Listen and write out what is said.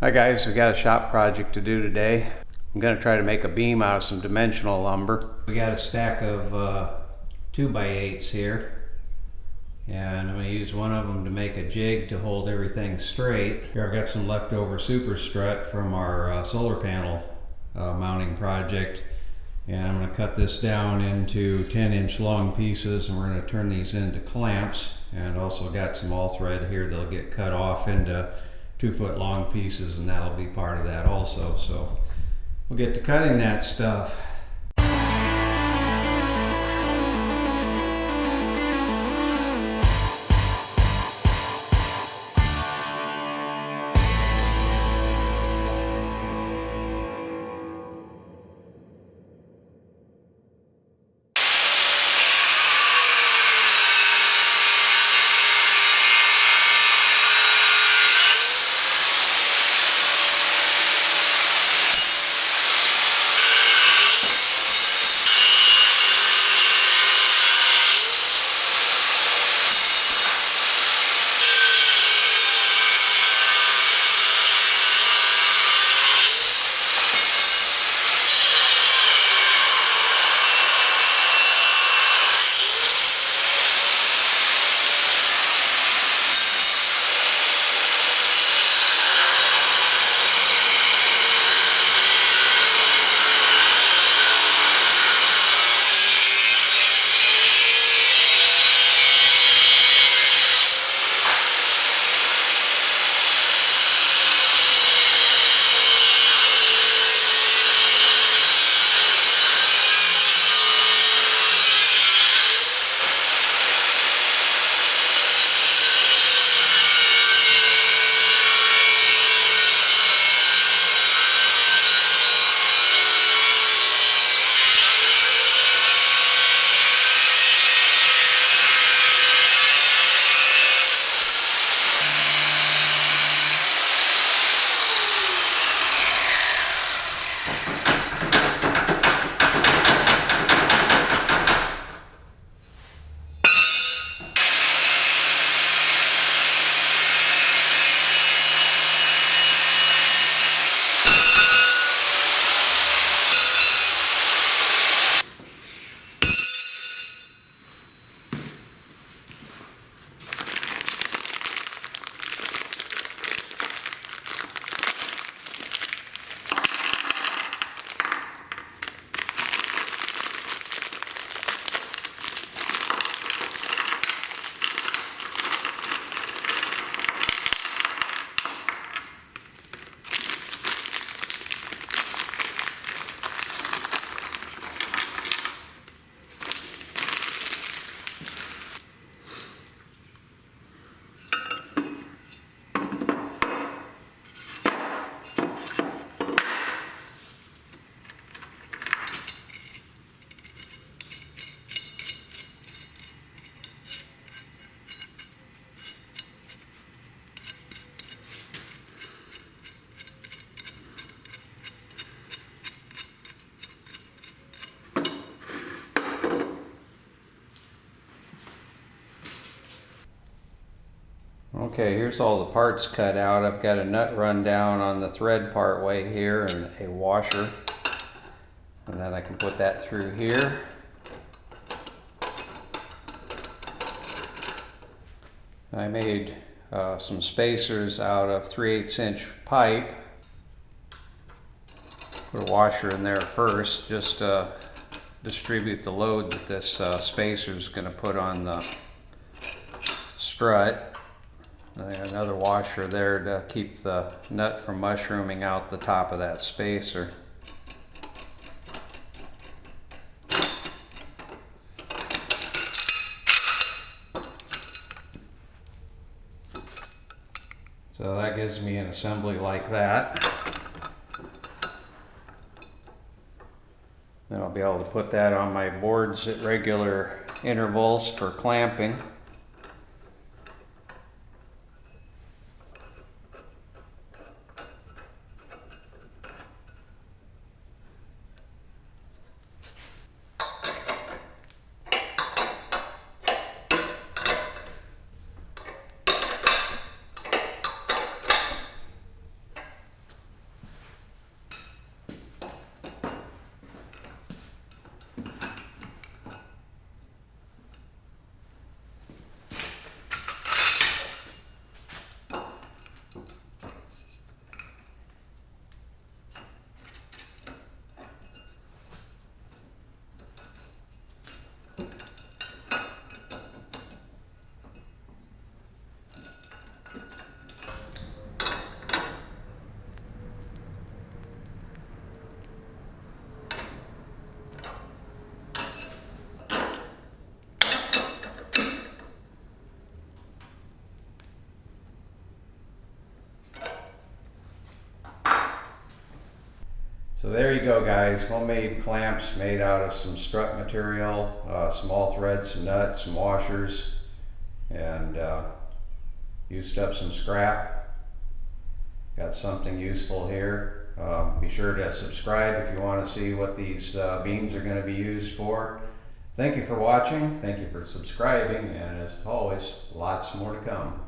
Hi guys, we got a shop project to do today. I'm going to try to make a beam out of some dimensional lumber. We got a stack of 2x8s here, and I'm going to use one of them to make a jig to hold everything straight. Here I've got some leftover super strut from our solar panel mounting project, and I'm going to cut this down into 10-inch long pieces, and we're going to turn these into clamps. And also got some all thread here that'll get cut off into 2-foot long pieces, and that'll be part of that also. So we'll get to cutting that stuff. Okay, here's all the parts cut out. I've got a nut run down on the thread part way here and a washer. And then I can put that through here. I made some spacers out of 3/8-inch pipe. Put a washer in there first, just to distribute the load that this spacer is going to put on the strut. Another washer there to keep the nut from mushrooming out the top of that spacer. So that gives me an assembly like that. Then I'll be able to put that on my boards at regular intervals for clamping. So there you go, guys. Homemade clamps made out of some strut material, some all thread, some nuts, some washers, and used up some scrap. Got something useful here. Be sure to subscribe if you want to see what these beams are going to be used for. Thank you for watching. Thank you for subscribing. And as always, lots more to come.